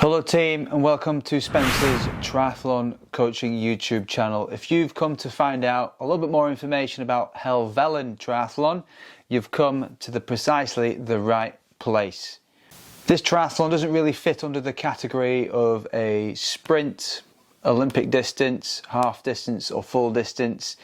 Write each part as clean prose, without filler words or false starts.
Hello team, and welcome to Spencer's Triathlon Coaching YouTube channel. If you've come to find out a little bit more information about Helvellyn Triathlon, you've come to precisely the right place. This triathlon doesn't really fit under the category of a sprint, Olympic distance, half distance or full distance.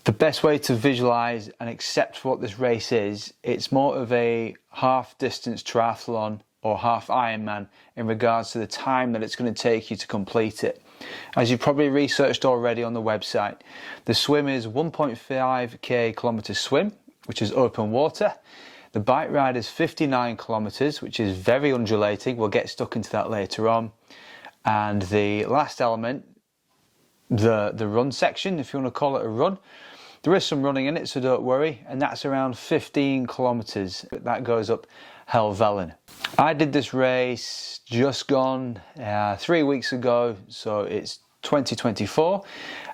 The best way to visualize and accept what this race is, it's more of a half distance triathlon or half Ironman in regards to the time that it's going to take you to complete it. As you've probably researched already on the website, the swim is 1.5 kilometer swim, which is open water. The bike ride is 59 kilometers, which is very undulating. We'll get stuck into that later on. And the last element, the run section, if you want to call it a run, there is some running in it, so don't worry, and that's around 15 kilometers. That goes up Helvellyn. I did this race just gone 3 weeks ago, so it's 2024,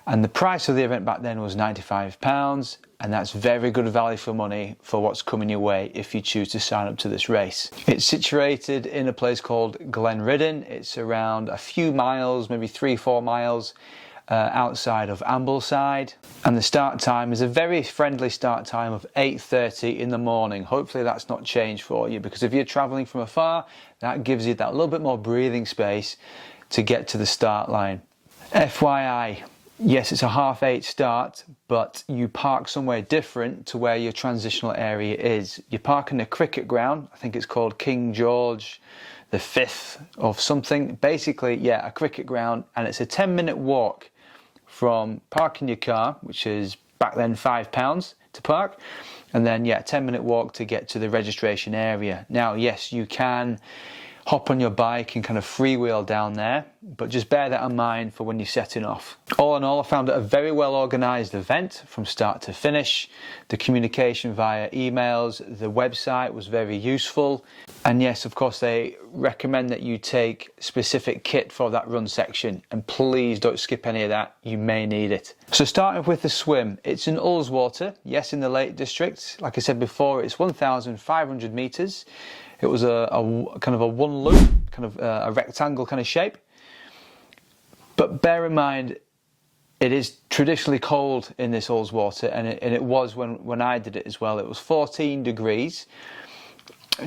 and the price of the event back then was £95, and that's very good value for money for what's coming your way if you choose to sign up to this race. It's situated in a place called Glenriddin. It's around a few miles, maybe 3-4 miles outside of Ambleside, and the start time is a very friendly start time of 8:30 in the morning. Hopefully that's not changed for you, because if you're traveling from afar, that gives you that little bit more breathing space to get to the start line. FYI, yes, it's a 8:30 start, but you park somewhere different to where your transitional area is. You park in a cricket ground, I think it's called King George the 5th of something. Basically, yeah, a cricket ground, and it's a 10-minute walk from parking your car, which is back then £5 to park, and then yeah, 10-minute walk to get to the registration area. Now yes, you can hop on your bike and kind of freewheel down there, but just bear that in mind for when you're setting off. All in all, I found it a very well organised event from start to finish. The communication via emails, the website was very useful, and yes, of course, they recommend that you take specific kit for that run section, and please don't skip any of that, you may need it. So starting with the swim, it's in Ullswater, yes, in the Lake District. Like I said before, it's 1,500 metres. It was a kind of a one loop, kind of a rectangle kind of shape. But bear in mind, it is traditionally cold in this Ullswater, and it was when I did it as well. It was 14 degrees.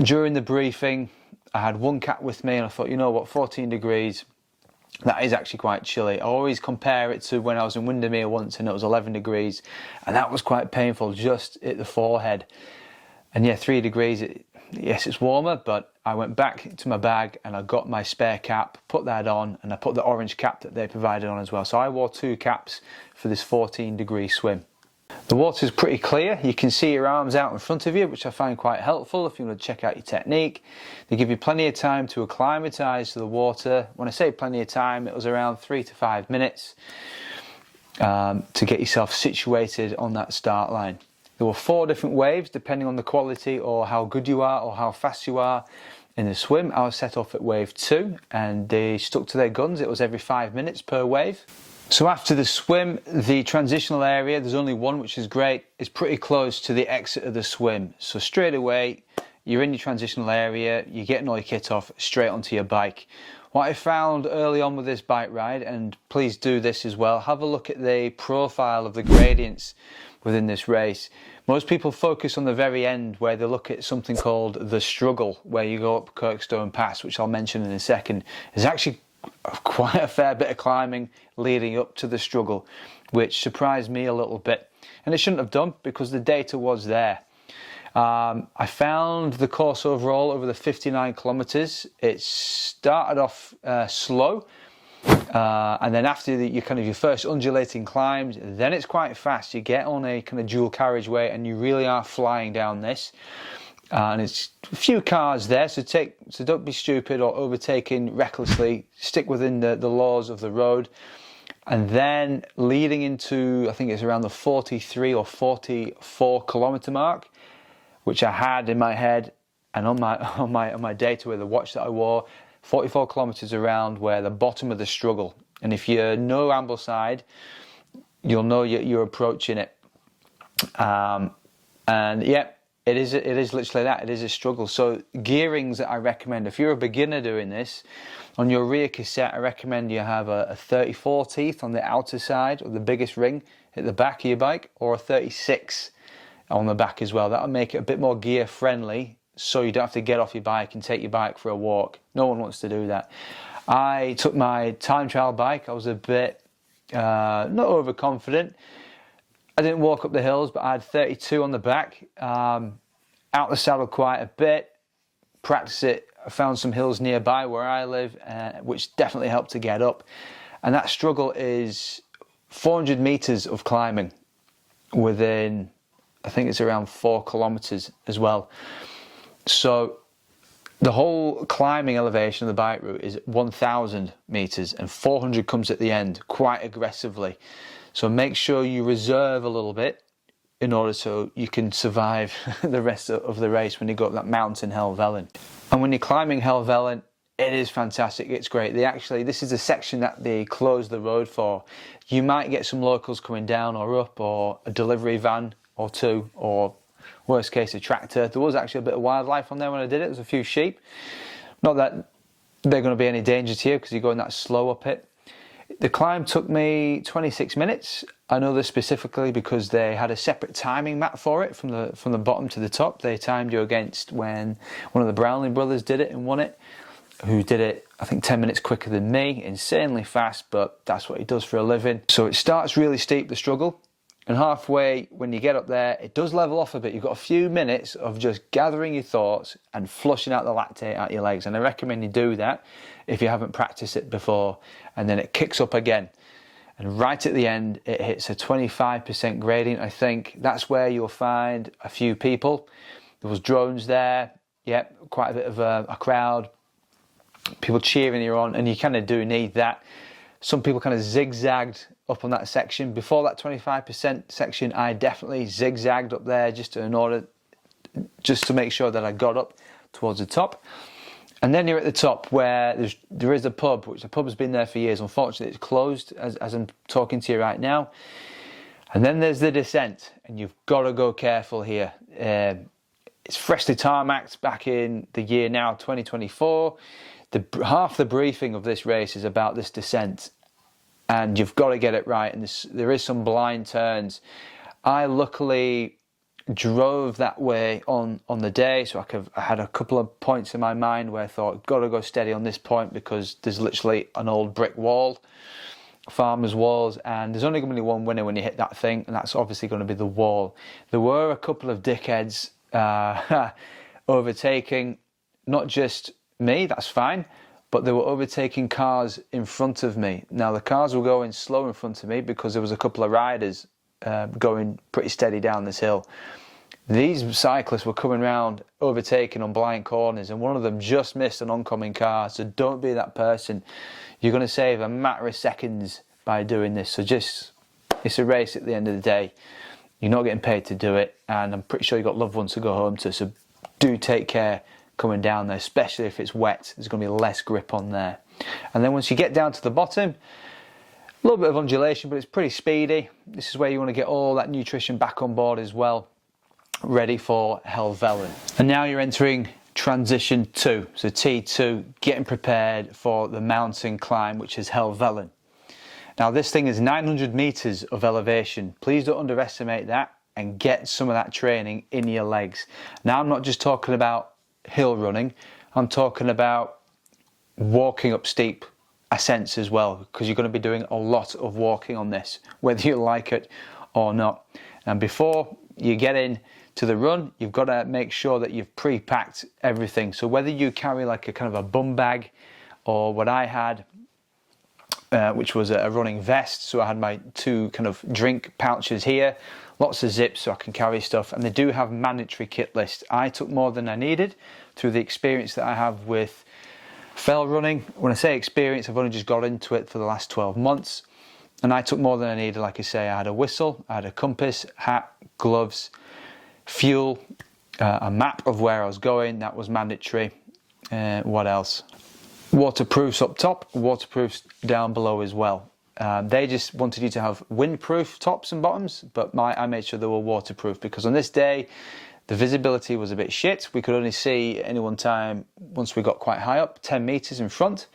During the briefing, I had one cap with me, and I thought, you know what, 14 degrees, that is actually quite chilly. I always compare it to when I was in Windermere once, and it was 11 degrees, and that was quite painful, just at the forehead. And yeah, 3 degrees, yes, it's warmer, but I went back to my bag and I got my spare cap, put that on, and I put the orange cap that they provided on as well. So I wore 2 caps for this 14-degree swim. The water is pretty clear. You can see your arms out in front of you, which I find quite helpful if you want to check out your technique. They give you plenty of time to acclimatise to the water. When I say plenty of time, it was around 3 to 5 minutes to get yourself situated on that start line. There were 4 different waves depending on the quality or how good you are or how fast you are in the swim. I was set off at wave 2, and they stuck to their guns. It was every 5 minutes per wave. So after the swim, the transitional area, there's only one, which is great, is pretty close to the exit of the swim. So straight away, you're in your transitional area, you're getting all your kit off, straight onto your bike. What I found early on with this bike ride, and please do this as well, have a look at the profile of the gradients within this race. Most people focus on the very end, where they look at something called the struggle, where you go up Kirkstone Pass, which I'll mention in a second. There's actually quite a fair bit of climbing leading up to the struggle, which surprised me a little bit, and it shouldn't have done, because the data was there. I found the course overall over the 59 kilometers, it started off slow, and then after your first undulating climbs, then it's quite fast. You get on a kind of dual carriageway, and you really are flying down this. And it's a few cars there, so don't be stupid or overtaking recklessly. Stick within the laws of the road. And then leading into, I think it's around the 43 or 44 kilometer mark, which I had in my head and on my data with the watch that I wore, 44 kilometers around where the bottom of the struggle. And if you know Ambleside, you'll know you're approaching it. And yeah, it is literally that. It is a struggle. So gearings that I recommend, if you're a beginner doing this, on your rear cassette, I recommend you have a 34 teeth on the outer side of the biggest ring at the back of your bike, or a 36 on the back as well. That'll make it a bit more gear friendly, so you don't have to get off your bike and take your bike for a walk. No one wants to do that. I took my time trial bike. I was a bit not overconfident. I didn't walk up the hills, but I had 32 on the back, out the saddle quite a bit, practice it. I found some hills nearby where I live, which definitely helped to get up. And that struggle is 400 meters of climbing within, I think it's around 4 kilometers as well. So the whole climbing elevation of the bike route is 1,000 meters, and 400 comes at the end quite aggressively. So make sure you reserve a little bit in order so you can survive the rest of the race when you go up that mountain, Helvellyn. And when you're climbing Helvellyn, it is fantastic. It's great. This is a section that they close the road for. You might get some locals coming down or up, or a delivery van or two, or worst case a tractor. There was actually a bit of wildlife on there when I did it. There's a few sheep. Not that they're going to be any danger to you because you're going that slow up it. The climb took me 26 minutes. I know this specifically because they had a separate timing map for it from the bottom to the top. They timed you against when one of the Brownlee brothers did it and won it, who did it I think 10 minutes quicker than me. Insanely fast, but that's what he does for a living. So it starts really steep, the struggle, and halfway when you get up there it does level off a bit. You've got a few minutes of just gathering your thoughts and flushing out the lactate out your legs, and I recommend you do that if you haven't practiced it before. And then it kicks up again, and right at the end it hits a 25% gradient. I think that's where you'll find a few people. There was drones there, yep, quite a bit of a crowd, people cheering you on, and you kind of do need that. Some people kind of zigzagged up on that section. Before that 25% section, I definitely zigzagged up there just to make sure that I got up towards the top. And then you're at the top where there is a pub, which the pub has been there for years. Unfortunately, it's closed as I'm talking to you right now. And then there's the descent, and you've got to go careful here. It's freshly tarmacked back in the year now, 2024. Half the briefing of this race is about this descent, and you've got to get it right. And there is some blind turns. I luckily drove that way on the day, so I had a couple of points in my mind where I thought, got to go steady on this point because there's literally an old brick wall, farmers' walls, and there's only going to be one winner when you hit that thing, and that's obviously going to be the wall. There were a couple of dickheads overtaking, not just me, that's fine, but they were overtaking cars in front of me. Now the cars were going slow in front of me because there was a couple of riders going pretty steady down this hill. These cyclists were coming round, overtaking on blind corners, and one of them just missed an oncoming car. So don't be that person. You're going to save a matter of seconds by doing this. So it's a race at the end of the day. You're not getting paid to do it, and I'm pretty sure you've got loved ones to go home to. So do take care coming down there, especially if it's wet. There's going to be less grip on there. And then once you get down to the bottom, a little bit of undulation, but it's pretty speedy. This is where you want to get all that nutrition back on board as well, ready for Helvellyn. And now you're entering transition 2, so T2, getting prepared for the mountain climb, which is Helvellyn. Now this thing is 900 meters of elevation. Please don't underestimate that, and get some of that training in your legs. Now I'm not just talking about hill running, I'm talking about walking up steep ascents as well, because you're going to be doing a lot of walking on this, whether you like it or not. And before you get in to the run, you've got to make sure that you've pre-packed everything. So whether you carry like a kind of a bum bag, or what I had, which was a running vest, so I had my 2 kind of drink pouches here, lots of zips so I can carry stuff, and they do have mandatory kit list. I took more than I needed through the experience that I have with fell running. When I say experience, I've only just got into it for the last 12 months, and I took more than I needed. Like I say, I had a whistle, I had a compass, hat, gloves, fuel, a map of where I was going, that was mandatory. What else? Waterproofs up top, waterproofs down below as well. They just wanted you to have windproof tops and bottoms, but I made sure they were waterproof, because on this day The visibility was a bit shit. We could only see at any one time, once we got quite high up, 10 meters in front.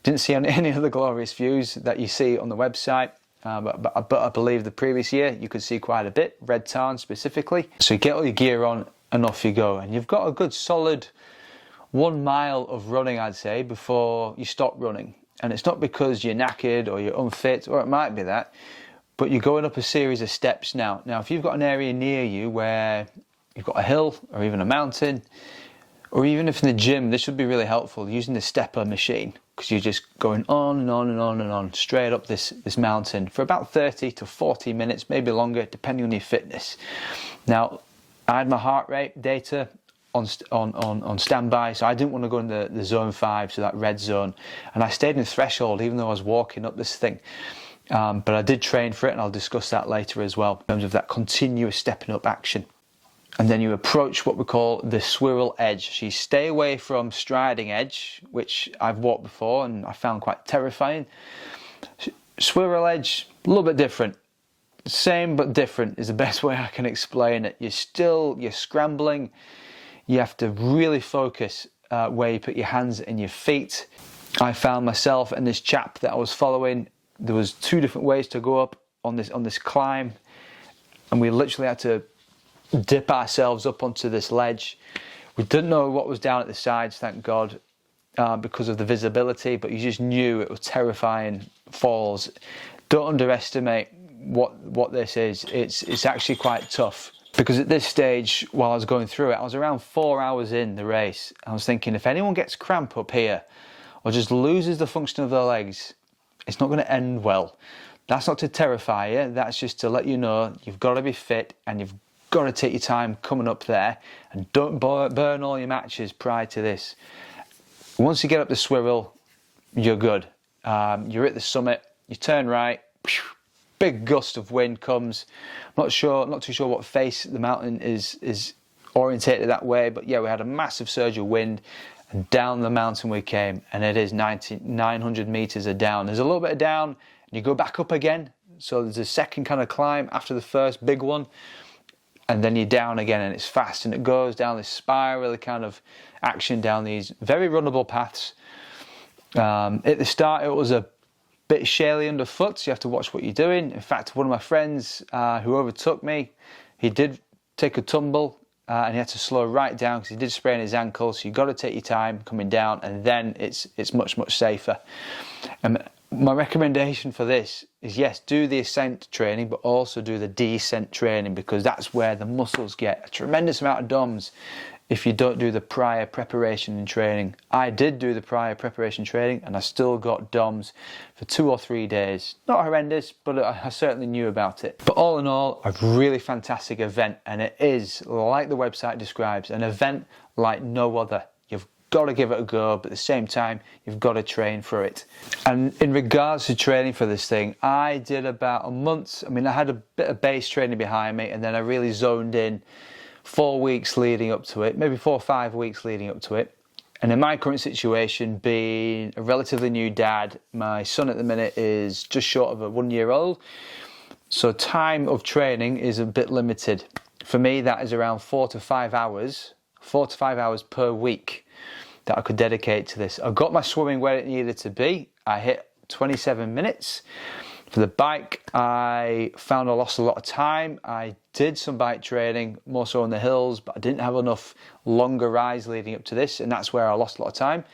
Didn't see any of the glorious views that you see on the website. But I believe the previous year you could see quite a bit, Red Tarn specifically. So you get all your gear on and off you go. And you've got a good solid 1 mile of running, I'd say, before you stop running. And it's not because you're knackered or you're unfit, or it might be that, but you're going up a series of steps now. Now, if you've got an area near you where you've got a hill or even a mountain, or even if in the gym, this would be really helpful using the stepper machine, because you're just going on and on and on and on straight up this mountain for about 30 to 40 minutes, maybe longer, depending on your fitness. Now, I had my heart rate data on standby, so I didn't want to go in the zone 5, so that red zone, and I stayed in threshold even though I was walking up this thing. But I did train for it, and I'll discuss that later as well, in terms of that continuous stepping up action. And then you approach what we call the swirl edge. So you stay away from striding edge, which I've walked before and I found quite terrifying. Swirl edge, a little bit different. Same but different is the best way I can explain it. You're scrambling. You have to really focus where you put your hands and your feet. I found myself and this chap that I was following, there was 2 different ways to go up on this climb, and we literally had to dip ourselves up onto this ledge. We didn't know what was down at the sides, thank God, because of the visibility, but you just knew it was terrifying falls. Don't underestimate what this is. It's actually quite tough, because at this stage, while I was going through it, I was around 4 hours in the race. I was thinking, if anyone gets cramp up here or just loses the function of their legs, it's not going to end well. That's not to terrify you, that's just to let you know you've got to be fit and you've got to take your time coming up there, and don't burn all your matches prior to this. Once you get up the swirl, you're good. You're at the summit, you turn right, big gust of wind comes. Not too sure what face the mountain is orientated that way, but yeah, we had a massive surge of wind, and down the mountain we came, and it is 900 meters of down. There's a little bit of down, and you go back up again, so there's a second kind of climb after the first big one, and then you're down again, and it's fast, and it goes down this spiral kind of action down these very runnable paths. At the start it was a bit shaly underfoot, so you have to watch what you're doing. In fact, one of my friends who overtook me, he did take a tumble, and he had to slow right down because he did sprain his ankle. So you've got to take your time coming down, and then it's much safer. My recommendation for this is, yes, do the ascent training, but also do the descent training, because that's where the muscles get a tremendous amount of DOMs if you don't do the prior preparation and training. I did do the prior preparation training, and I still got DOMs for 2 or 3 days. Not horrendous, but I certainly knew about it. But all in all, a really fantastic event, and it is, like the website describes, an event like no other. You've got to give it a go, but at the same time, you've got to train for it. And in regards to training for this thing, I did about a month. I mean, I had a bit of base training behind me, and then I really zoned in 4 weeks leading up to it, maybe 4 or 5 weeks leading up to it. And in my current situation, being a relatively new dad, my son at the minute is just short of a 1-year-old, so time of training is a bit limited. For me, that is around 4 to 5 hours per week that I could dedicate to this. I got my swimming where it needed to be. I hit 27 minutes. For the bike, I found I lost a lot of time. I did some bike training, more so on the hills, but I didn't have enough longer rides leading up to this, and that's where I lost a lot of time.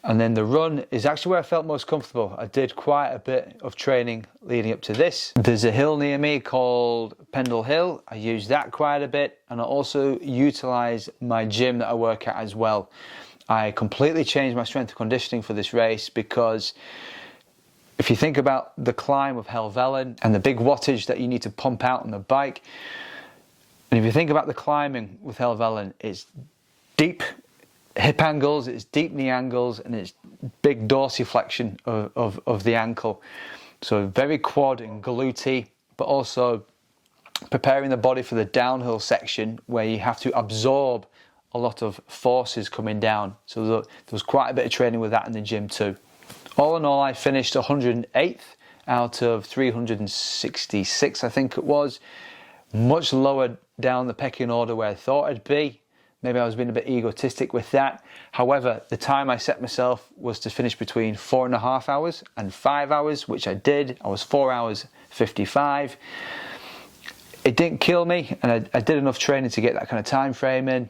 And then the run is actually where I felt most comfortable. I did quite a bit of training leading up to this. There's a hill near me called Pendle Hill. I use that quite a bit, and I also utilize my gym that I work at as well. I completely changed my strength and conditioning for this race, because if you think about the climb of Helvellyn and the big wattage that you need to pump out on the bike, and if you think about the climbing with Helvellyn, it's deep hip angles, it's deep knee angles, and it's big dorsiflexion of the ankle. So very quad and glutey, but also preparing the body for the downhill section where you have to absorb a lot of forces coming down. So there was quite a bit of training with that in the gym too. All in all, I finished 108th out of 366, I think it was. Much lower down the pecking order where I thought I'd be. Maybe I was being a bit egotistic with that. However, the time I set myself was to finish between 4.5 hours and 5 hours, which I did. I was 4 hours 55. It didn't kill me, and I did enough training to get that kind of time frame in.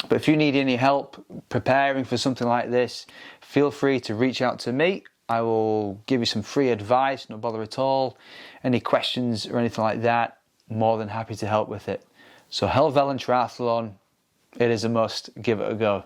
But if you need any help preparing for something like this, feel free to reach out to me. I will give you some free advice, no bother at all. Any questions or anything like that, more than happy to help with it. So Helvellyn Triathlon, it is a must. Give it a go.